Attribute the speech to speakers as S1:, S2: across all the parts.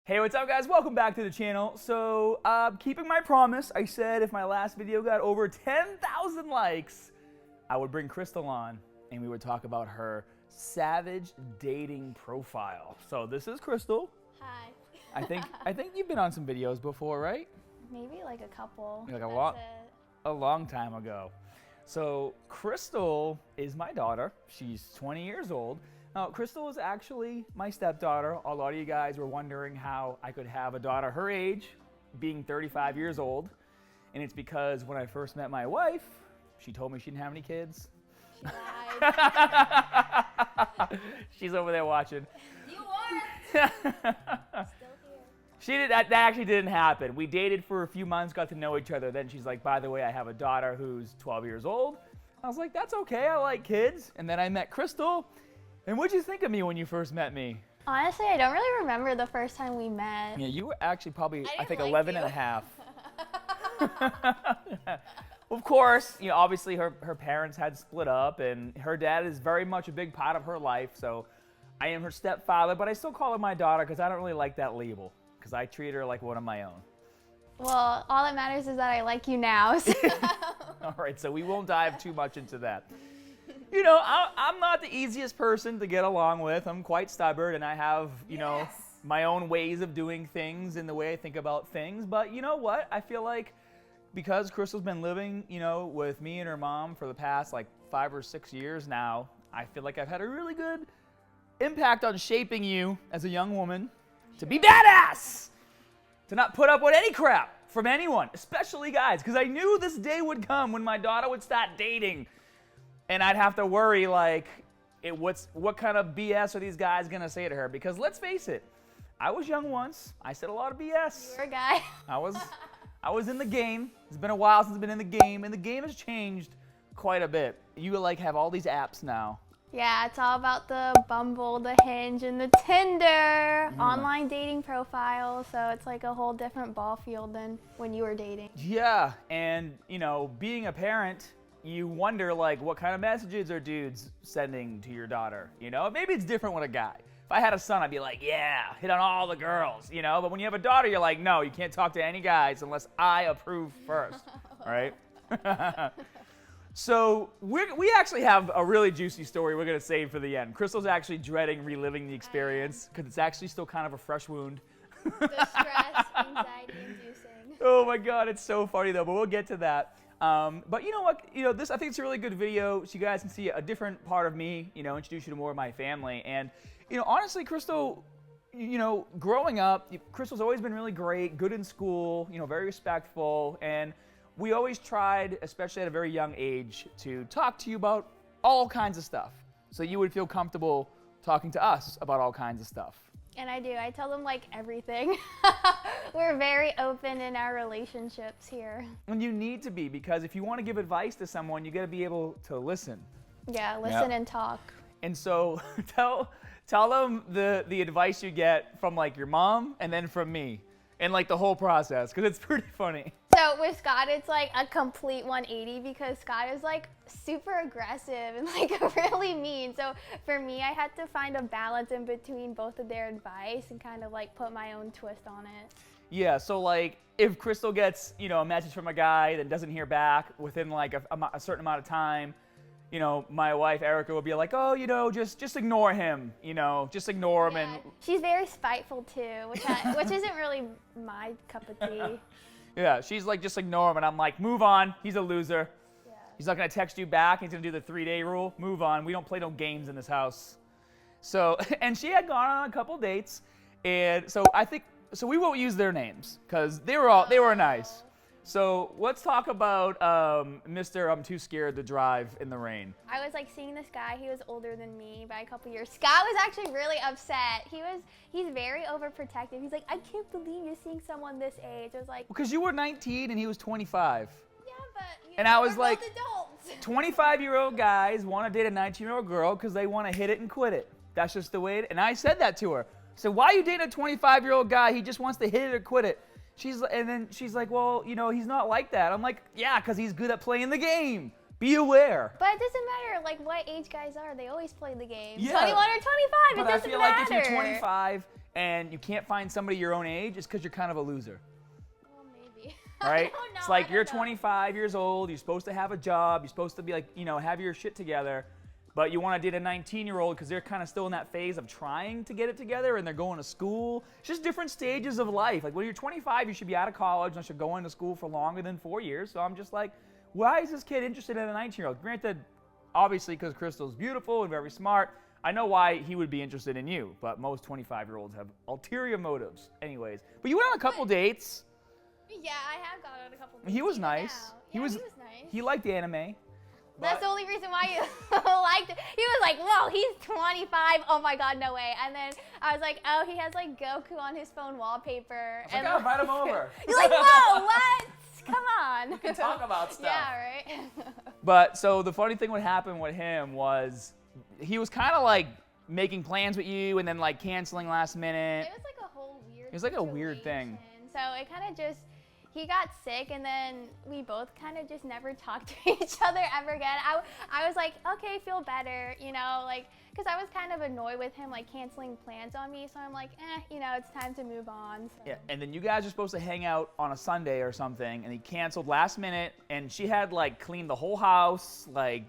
S1: Hey, what's up guys? Welcome back to the channel. So, keeping my promise, I said if my last video got over 10,000 likes, I would bring Crystal on and we would talk about her savage dating profile. So this is Crystal.
S2: Hi.
S1: I think you've been on some videos before, right?
S2: Maybe like a couple.
S1: Like
S2: That's
S1: a long time ago. So Crystal is my daughter. She's 20 years old. Now, Crystal is actually my stepdaughter. A lot of you guys were wondering how I could have a daughter her age, being 35 years old. And it's because when I first met my wife, she told me she didn't have any kids.
S2: She lied.
S1: She's over there watching.
S2: You are. Still here.
S1: That actually didn't happen. We dated for a few months, got to know each other. Then she's like, by the way, I have a daughter who's 12 years old. I was like, that's okay, I like kids. And then I met Crystal. And what'd you think of me when you first met me?
S2: Honestly, I don't really remember the first time we met.
S1: Yeah, you were actually probably, I think,
S2: like
S1: 11
S2: you.
S1: and a half. Of course, you know, obviously her parents had split up, and her dad is very much a big part of her life. So I am her stepfather, but I still call her my daughter because I don't really like that label because I treat her like one of my own.
S2: Well, all that matters is that I like you now. So.
S1: All right, so we won't dive too much into that. You know, I'm not the easiest person to get along with. I'm quite stubborn, and I have, you know, my own ways of doing things and the way I think about things. But you know what? I feel like because Crystal's been living, you know, with me and her mom for the past like 5 or 6 years now, I feel like I've had a really good impact on shaping you as a young woman to be badass, to not put up with any crap from anyone, especially guys, because I knew this day would come when my daughter would start dating. And I'd have to worry, like, what kind of BS are these guys going to say to her? Because let's face it, I was young once. I said a lot of BS.
S2: You're a guy.
S1: I was in the game. It's been a while since I've been in the game, and the game has changed quite a bit. You, like, have all these apps now.
S2: Yeah, it's all about the Bumble, the Hinge, and the Tinder online dating profile. So it's like a whole different ball field than when you were dating.
S1: Yeah, and, you know, being a parent, you wonder, like, what kind of messages are dudes sending to your daughter, you know? Maybe it's different with a guy. If I had a son, I'd be like, yeah, hit on all the girls, you know? But when you have a daughter, you're like, no, you can't talk to any guys unless I approve first, right? So we actually have a really juicy story we're going to save for the end. Crystal's actually dreading reliving the experience because it's actually still kind of a fresh wound.
S2: The stress, anxiety inducing.
S1: Oh my God, it's so funny though, but we'll get to that. But you know what? You know, I think it's a really good video so you guys can see a different part of me, you know, introduce you to more of my family. And, you know, honestly, Crystal, you know, growing up, Crystal's always been really great, good in school, you know, very respectful. And we always tried, especially at a very young age, to talk to you about all kinds of stuff. So you would feel comfortable talking to us about all kinds of stuff.
S2: And I do. I tell them like everything. We're very open in our relationships here.
S1: And you need to be, because if you want to give advice to someone, you got to be able to listen.
S2: Yeah, listen and talk.
S1: And so tell them the advice you get from like your mom and then from me and like the whole process, because it's pretty funny.
S2: So with Scott, it's like a complete 180 because Scott is like super aggressive and like really mean. So for me, I had to find a balance in between both of their advice and kind of like put my own twist on it.
S1: Yeah, so like if Crystal gets, you know, a message from a guy that doesn't hear back within like a certain amount of time, you know, my wife Erica will be like, oh, you know, just ignore him, you know, just ignore him.
S2: Yeah.
S1: And
S2: she's very spiteful too, which isn't really my cup of tea.
S1: yeah, she's like, just ignore him. And I'm like, move on. He's a loser.
S2: Yeah.
S1: He's not going to text you back. He's going to do the 3-day rule. Move on. We don't play no games in this house. So, and she had gone on a couple dates. And so so we won't use their names because they were nice. So let's talk about Mr. I'm too scared to drive in the rain.
S2: I was like seeing this guy. He was older than me by a couple years. Scott was actually really upset. He's very overprotective. He's like, I can't believe you're seeing someone this age. I was like,
S1: Because you were 19 and he was 25.
S2: yeah, but you
S1: And
S2: know,
S1: I was
S2: we're
S1: like,
S2: both adults.
S1: 25-year-old guys want to date a 19-year-old girl because they want to hit it and quit it. That's just the way it is. And I said that to her. I said, why are you dating a 25-year-old guy? He just wants to hit it or quit it. And then she's like, well, you know, he's not like that. I'm like, yeah, because he's good at playing the game. Be aware.
S2: But it doesn't matter like what age guys are. They always play the game.
S1: Yeah.
S2: 21 or 25,
S1: But
S2: it doesn't
S1: I feel
S2: matter.
S1: like if you're 25 and you can't find somebody your own age, it's because you're kind of a loser.
S2: Well, maybe.
S1: All right?
S2: I don't know.
S1: It's like
S2: I don't
S1: you're
S2: know.
S1: 25 years old, you're supposed to have a job, you're supposed to be like, have your shit together, but you want to date a 19-year-old because they're kind of still in that phase of trying to get it together and they're going to school. It's just different stages of life. Like when you're 25, you should be out of college unless you're going to school for longer than 4 years. So I'm just like, why is this kid interested in a 19-year-old? Granted, obviously because Crystal's beautiful and very smart, I know why he would be interested in you, but most 25-year-olds have ulterior motives. Anyways, but you went on a couple dates.
S2: Yeah, I have gone on a couple dates.
S1: He was
S2: even
S1: nice.
S2: now.
S1: He
S2: Yeah,
S1: was
S2: nice.
S1: He liked anime.
S2: That's the only reason why you liked it. He was like, whoa, he's 25. Oh my God, no way. And then I was like, oh, he has like Goku on his phone wallpaper.
S1: I was like, oh, invite him over.
S2: You're like, whoa, what? Come on.
S1: We can talk about stuff.
S2: Yeah, right?
S1: But so the funny thing what happened with him was he was kind of like making plans with you and then like canceling last minute.
S2: It was like a whole weird
S1: It was like a weird thing.
S2: situation. So it kind of just, he got sick and then we both kind of just never talked to each other ever again. I was like, okay, feel better, like, because I was kind of annoyed with him like canceling plans on me. So I'm like, it's time to move on. So.
S1: Yeah, and then you guys were supposed to hang out on a Sunday or something, and he canceled last minute, and she had like cleaned the whole house, like,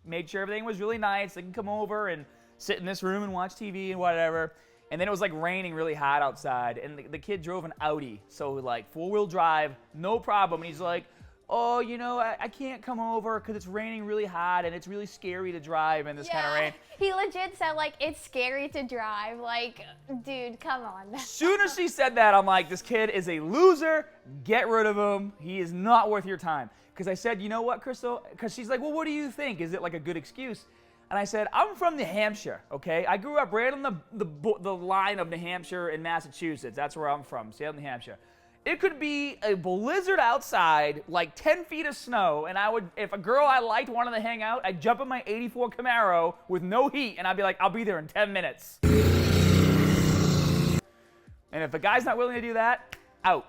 S1: made sure everything was really nice. They can come over and sit in this room and watch TV and whatever. And then it was like raining really hot outside, and the kid drove an Audi, so like 4-wheel drive, no problem. And he's like, oh, I can't come over because it's raining really hot and it's really scary to drive in this kind of rain.
S2: He legit said like, it's scary to drive. Like, dude, come on.
S1: As soon as she said that, I'm like, this kid is a loser. Get rid of him. He is not worth your time. Because I said, you know what, Crystal? Because she's like, well, what do you think? Is it like a good excuse? And I said, I'm from New Hampshire, okay? I grew up right on the line of New Hampshire and Massachusetts. That's where I'm from, Salem, New Hampshire. It could be a blizzard outside, like 10 feet of snow, and if a girl I liked wanted to hang out, I'd jump in my 84 Camaro with no heat, and I'd be like, I'll be there in 10 minutes. And if the guy's not willing to do that, out.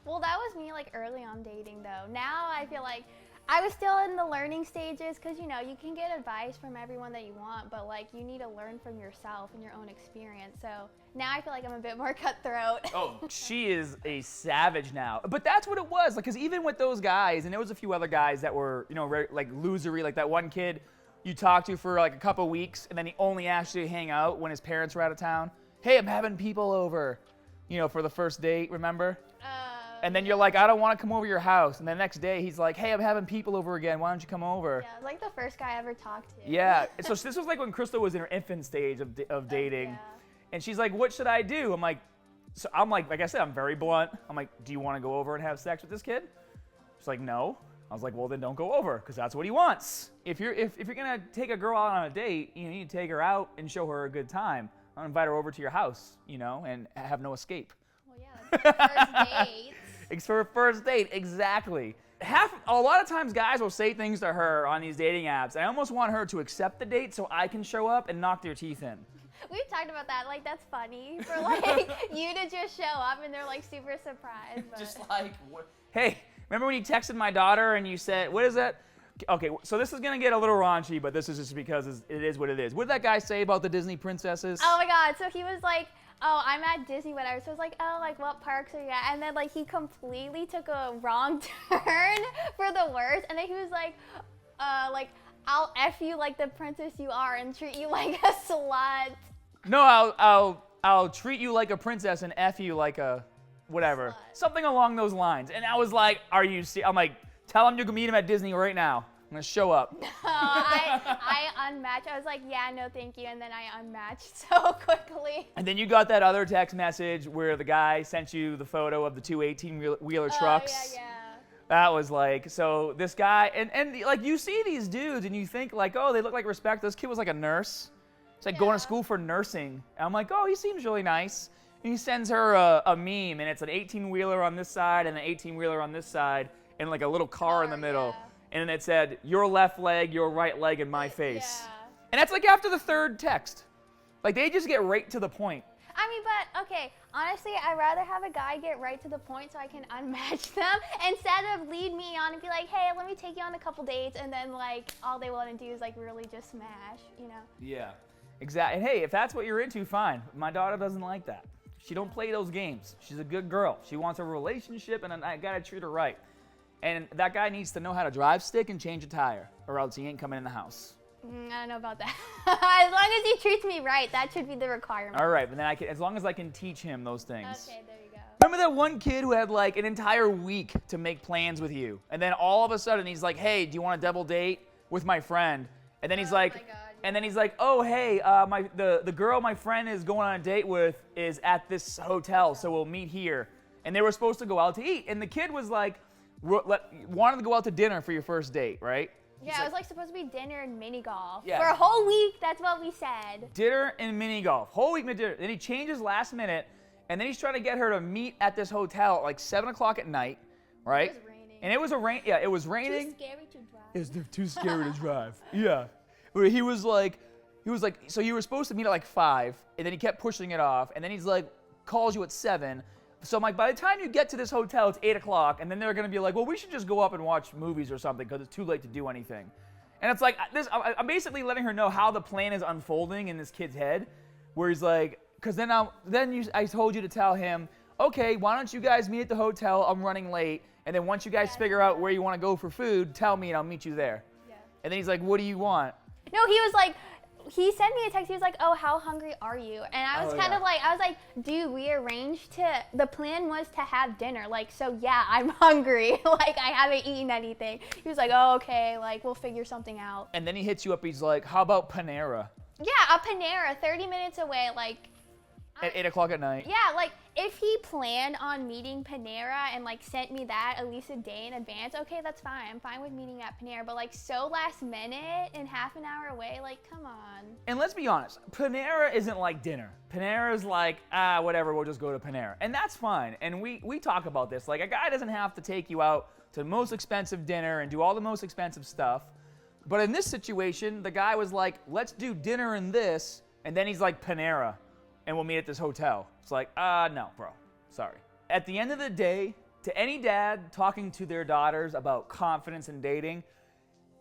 S2: Well, that was me like early on dating though. Now I feel like I was still in the learning stages because, you can get advice from everyone that you want, but like you need to learn from yourself and your own experience. So now I feel like I'm a bit more cutthroat.
S1: Oh, she is a savage now. But that's what it was. Like, because even with those guys, and there was a few other guys that were, like losery, like that one kid you talked to for like a couple weeks, and then he only asked you to hang out when his parents were out of town. Hey, I'm having people over, for the first date, remember? And then you're like, I don't want to come over your house. And the next day, he's like, hey, I'm having people over again. Why don't you come over?
S2: Yeah, it was like the first guy I ever talked to.
S1: Yeah. So this was like when Crystal was in her infant stage of dating.
S2: Yeah.
S1: And she's like, what should I do? I'm like I said, I'm very blunt. I'm like, do you want to go over and have sex with this kid? She's like, no. I was like, well, then don't go over because that's what he wants. If you're going to take a girl out on a date, you need to take her out and show her a good time. I'll invite her over to your house, and have no escape.
S2: Well, yeah, that's the first date.
S1: It's for a first date, exactly. A lot of times guys will say things to her on these dating apps. I almost want her to accept the date so I can show up and knock their teeth in.
S2: We've talked about that. Like, that's funny for like you to just show up and they're like super surprised. But.
S1: Just like, what? Hey, remember when you texted my daughter and you said, what is that? Okay, so this is going to get a little raunchy, but this is just because it is what it is. What did that guy say about the Disney princesses?
S2: Oh my God. So he was like, oh, I'm at Disney, whatever. So I was like, oh, like what parks are you at? And then like he completely took a wrong turn for the worst. And then he was like, I'll F you like the princess you are and treat you like a slut.
S1: No, I'll treat you like a princess and F you like a whatever.
S2: Slut.
S1: Something along those lines. And I was like, I'm like, tell him you can meet him at Disney right now. I'm going to show up.
S2: I unmatched. I was like, yeah, no, thank you. And then I unmatched so quickly.
S1: And then you got that other text message where the guy sent you the photo of the two 18-wheeler trucks.
S2: Yeah.
S1: That was like, so this guy, and like you see these dudes and you think like, oh, they look like respect. This kid was like a nurse. It's like going to school for nursing. And I'm like, oh, he seems really nice. And he sends her a meme, and it's an 18-wheeler on this side and an 18-wheeler on this side, and like a little car in the middle.
S2: Yeah.
S1: And then it said, your left leg, your right leg in my face.
S2: Yeah.
S1: And that's like after the third text. Like they just get right to the point.
S2: I mean, but okay, honestly, I'd rather have a guy get right to the point so I can unmatch them instead of lead me on and be like, hey, let me take you on a couple dates, and then like all they want to do is like really just smash,
S1: Yeah. Exactly. And hey, if that's what you're into, fine. My daughter doesn't like that. She don't play those games. She's a good girl. She wants a relationship, and I gotta treat her right. And that guy needs to know how to drive stick and change a tire, or else he ain't coming in the house.
S2: I don't know about that. As long as he treats me right, that should be the requirement.
S1: All right, but then as long as I can teach him those things.
S2: Okay, there you go.
S1: Remember that one kid who had like an entire week to make plans with you, and then all of a sudden he's like, "Hey, do you want a double date with my friend?" And then he's like,
S2: my God.
S1: and then he's like, "Oh, hey, the girl my friend is going on a date with is at this hotel, so we'll meet here." And they were supposed to go out to eat, and the kid was like, wanted to go out to dinner for your first date, right?
S2: Yeah, it was like supposed to be dinner and mini golf.
S1: Yeah.
S2: For a whole week, that's what we said.
S1: Dinner and mini golf, whole week dinner. Then he changes last minute, and then he's trying to get her to meet at this hotel at like 7 o'clock at night, right?
S2: It was raining.
S1: And it was it was raining.
S2: Too scary to drive.
S1: It was too scary to drive. Yeah. But he was like, so you were supposed to meet at like 5, and then he kept pushing it off, and then he's like, calls you at 7. So I'm like, by the time you get to this hotel, it's 8 o'clock, and then they're gonna be like, well, we should just go up and watch movies or something because it's too late to do anything. And it's like, I'm basically letting her know how the plan is unfolding in this kid's head, where he's like, because I told you to tell him, okay, why don't you guys meet at the hotel? I'm running late, and then once you guys figure out where you want to go for food, tell me and I'll meet you there.
S2: Yeah.
S1: And then he's like, what do you want?
S2: No, he was like, he sent me a text. He was like, "Oh, how hungry are you?" And I was kind of like, I was like, "Dude, we arranged to. The plan was to have dinner. Like, so yeah, I'm hungry. Like, I haven't eaten anything." He was like, "Oh, okay. Like, we'll figure something out."
S1: And then he hits you up. He's like, how about Panera?
S2: Yeah, a Panera, 30 minutes away. Like,
S1: At 8 o'clock at night.
S2: yeah, like if he planned on meeting Panera and like sent me that at least a day in advance, okay, that's fine. I'm fine with meeting at Panera. But like so last minute and half an hour away, like come on.
S1: And let's be honest, Panera isn't like dinner. Panera's like, whatever, we'll just go to Panera. And that's fine. And we talk about this. Like, a guy doesn't have to take you out to the most expensive dinner and do all the most expensive stuff. But in this situation, the guy was like, let's do dinner and this. And then he's like, Panera. And we'll meet at this hotel. It's like, no, bro. Sorry. At the end of the day, to any dad talking to their daughters about confidence in dating,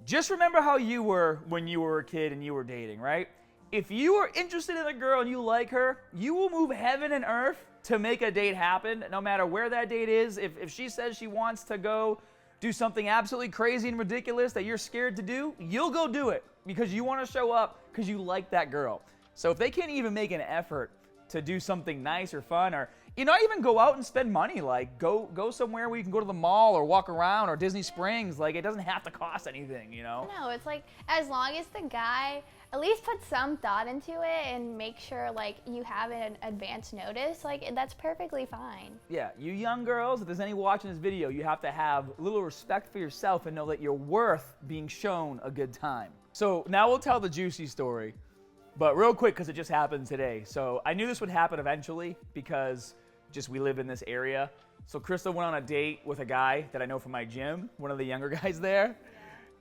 S1: just remember how you were when you were a kid and you were dating, right? If you are interested in a girl and you like her, you will move heaven and earth to make a date happen, no matter where that date is. If she says she wants to go do something absolutely crazy and ridiculous that you're scared to do, you'll go do it because you want to show up because you like that girl. So if they can't even make an effort to do something nice or fun, or not even go out and spend money, like go somewhere where you can go to the mall or walk around or Disney Springs, like it doesn't have to cost anything,
S2: No, it's like as long as the guy at least put some thought into it and make sure like you have an advance notice, like that's perfectly fine.
S1: Yeah, you young girls, if there's any watching this video, you have to have a little respect for yourself and know that you're worth being shown a good time. So now we'll tell the juicy story. But real quick, because it just happened today. So I knew this would happen eventually because just we live in this area. So Crystal went on a date with a guy that I know from my gym, one of the younger guys there.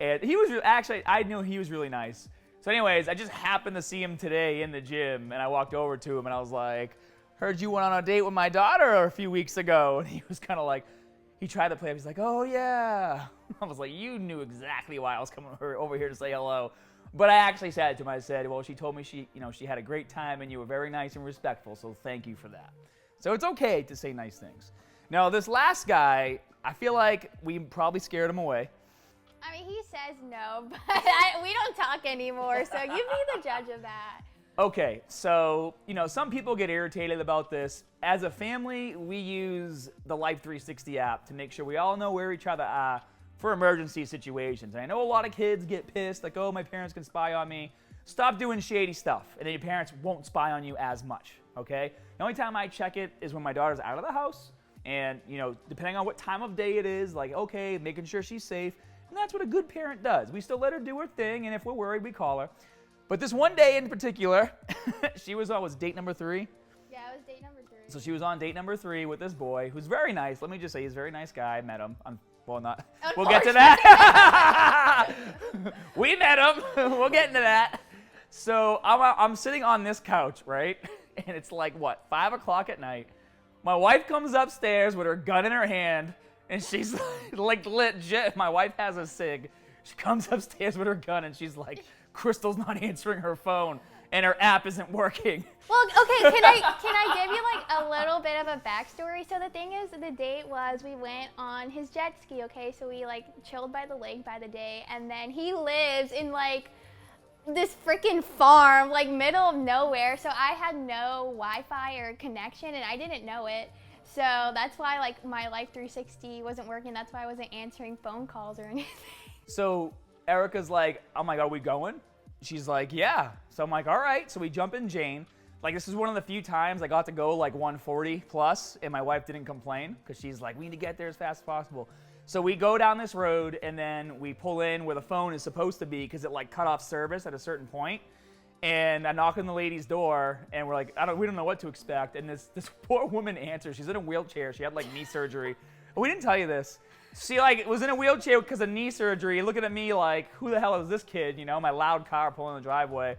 S1: And he was actually, I knew he was really nice. So anyways, I just happened to see him today in the gym, and I walked over to him and I was like, heard you went on a date with my daughter a few weeks ago. And he was kind of like, he tried to play up. He's like, oh yeah. I was like, you knew exactly why I was coming over here to say hello. But I actually said it to him. I said, well, she told me she had a great time and you were very nice and respectful, so thank you for that. So it's okay to say nice things. Now, this last guy, I feel like we probably scared him away.
S2: I mean, he says no, but we don't talk anymore, so you be the judge of that.
S1: Okay, so, some people get irritated about this. As a family, we use the Life 360 app to make sure we all know where each other are for emergency situations. And I know a lot of kids get pissed, like, oh, my parents can spy on me. Stop doing shady stuff, and then your parents won't spy on you as much, okay? The only time I check it is when my daughter's out of the house, and, depending on what time of day it is, like, okay, making sure she's safe, and that's what a good parent does. We still let her do her thing, and if we're worried, we call her. But this one day in particular, she was on, date number 3?
S2: Yeah, it was date number 3.
S1: So she was on date number 3 with this boy, who's very nice. Let me just say, he's a very nice guy. I met him. We'll get to that. We met him. We'll get into that. So I'm sitting on this couch, right? And it's like, 5 o'clock at night. My wife comes upstairs with her gun in her hand, and she's like legit. My wife has a cig. She comes upstairs with her gun, and she's like, Crystal's not answering her phone. and her app isn't working.
S2: Well, okay, can I give you like a little bit of a backstory? So the thing is, the date was we went on his jet ski, okay? So we like chilled by the lake by the day, and then he lives in like this freaking farm, like middle of nowhere. So I had no Wi-Fi or connection, and I didn't know it. So that's why like my Life 360 wasn't working. That's why I wasn't answering phone calls or anything.
S1: So Erica's like, oh my God, we going? She's like, yeah. So I'm like, all right. So we jump in Jane. Like, this is one of the few times I got to go like 140 plus, and my wife didn't complain because she's like, we need to get there as fast as possible. So we go down this road, and then we pull in where the phone is supposed to be because it like cut off service at a certain point. And I knock on the lady's door, and we're like, we don't know what to expect. And this poor woman answers. She's in a wheelchair. She had like knee surgery. We didn't tell you this. She like was in a wheelchair because of knee surgery, looking at me like, who the hell is this kid? You know, my loud car pulling in the driveway.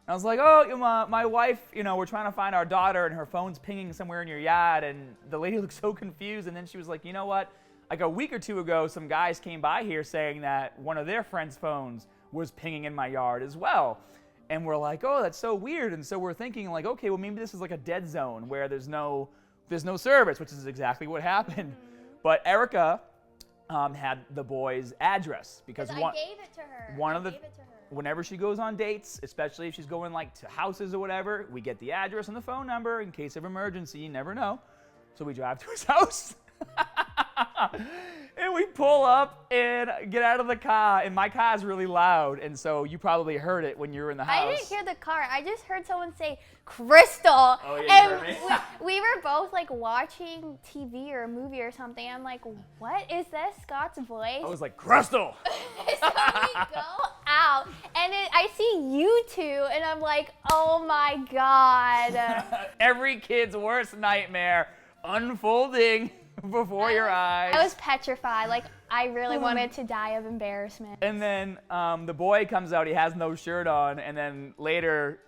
S1: I was like, oh, my wife, you know, we're trying to find our daughter, and her phone's pinging somewhere in your yard. And the lady looked so confused. And then she was like, you know what? Like a week or two ago, some guys came by here saying that one of their friends' phones was pinging in my yard as well. And we're like, oh, that's so weird. And so we're thinking like, okay, well, maybe this is like a dead zone where there's no service, which is exactly what happened. But Erica had the boy's address because
S2: I gave it to her.
S1: Whenever she goes on dates, especially if she's going like to houses or whatever, we get the address and the phone number in case of emergency. You never know. So we drive to his house. And we pull up and get out of the car, and my car is really loud, and so you probably heard it when you were in the house.
S2: I didn't hear the car. I just heard someone say, Crystal.
S1: Oh, yeah, you heard me?
S2: we were both like watching TV or a movie or something. I'm like, what is this Scott's voice?
S1: I was like, Crystal!
S2: So we go out, and I see you two, and I'm like, oh my God.
S1: Every kid's worst nightmare unfolding before your eyes.
S2: I was petrified. Like, I really wanted to die of embarrassment.
S1: And then the boy comes out, he has no shirt on, and then later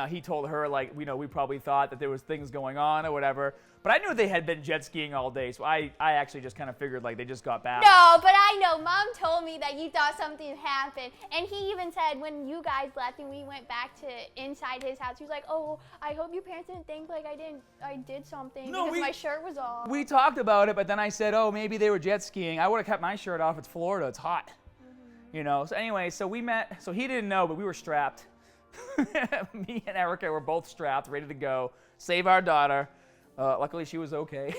S1: he told her, like, we probably thought that there was things going on or whatever. But I knew they had been jet skiing all day, so I actually just kind of figured, like, they just got back.
S2: No, but I know. Mom told me that you thought something happened. And he even said when you guys left and we went back to inside his house, he was like, oh, I hope your parents didn't think, like, I did something because my shirt was off.
S1: We talked about it, but then I said, oh, maybe they were jet skiing. I would have kept my shirt off. It's Florida. It's hot. You know? So anyway, so we met. So he didn't know, but we were strapped. Me and Erica were both strapped, ready to go, save our daughter. Luckily, she was okay.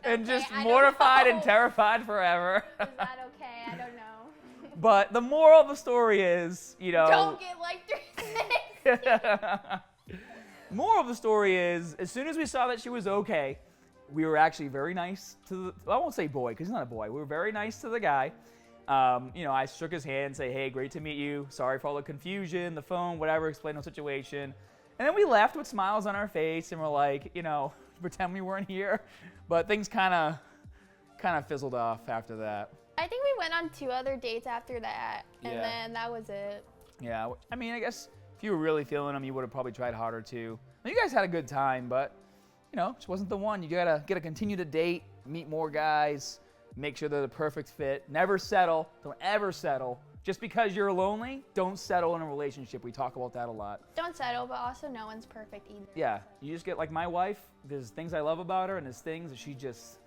S1: And just mortified and terrified forever.
S2: Is that okay? I don't know.
S1: But the moral of the story is, you know...
S2: Don't get like 360.
S1: Moral of the story is, as soon as we saw that she was okay, we were actually very nice to the... I won't say boy, because he's not a boy. We were very nice to the guy. You know, I shook his hand, say, hey, great to meet you. Sorry for all the confusion, the phone, whatever, explain the situation. And then we left with smiles on our face, and we're like, you know, pretend we weren't here. But things kind of fizzled off after that.
S2: I think we went on 2 other dates after that, and then that was it.
S1: Yeah, I mean, I guess if you were really feeling them, you would have probably tried harder too. You guys had a good time, but, you know, just wasn't the one. You gotta continue to date, meet more guys, make sure they're the perfect fit. Never settle. Don't ever settle. Just because you're lonely, don't settle in a relationship. We talk about that a lot.
S2: Don't settle, but also no one's perfect either.
S1: Yeah, you just get like my wife. There's things I love about her, and there's things that she just,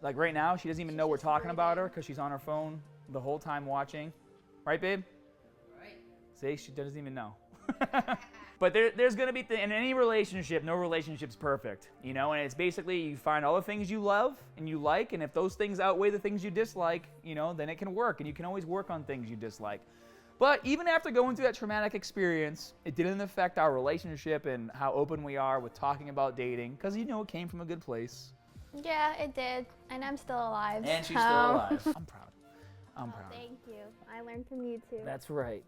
S1: like right now, she doesn't even know we're talking about her because she's on her phone the whole time watching. Right, babe?
S3: Right.
S1: See, she doesn't even know. But there's going to be, in any relationship, no relationship's perfect, you know? And it's basically you find all the things you love and you like, and if those things outweigh the things you dislike, you know, then it can work, and you can always work on things you dislike. But even after going through that traumatic experience, it didn't affect our relationship and how open we are with talking about dating, because, you know, it came from a good place.
S2: Yeah, it did. And I'm still alive.
S1: And she's still alive. I'm proud. I'm proud.
S2: Thank you. I learned from you too.
S1: That's right.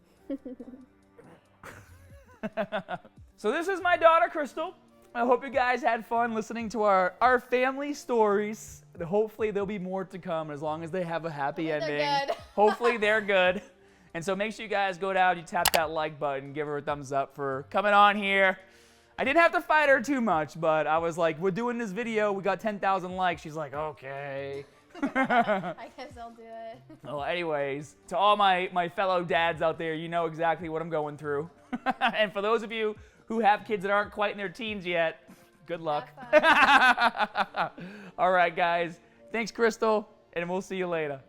S1: So this is my daughter, Crystal. I hope you guys had fun listening to our family stories. Hopefully there'll be more to come as long as they have a happy ending.
S2: They're good.
S1: Hopefully they're good. And so make sure you guys go down, you tap that like button, give her a thumbs up for coming on here. I didn't have to fight her too much, but I was like, we're doing this video, we got 10,000 likes. She's like, okay.
S2: I guess I'll do it.
S1: Well, anyways, to all my fellow dads out there, you know exactly what I'm going through. And for those of you who have kids that aren't quite in their teens yet, good luck.
S2: Have fun.
S1: All right, guys. Thanks, Crystal, and we'll see you later.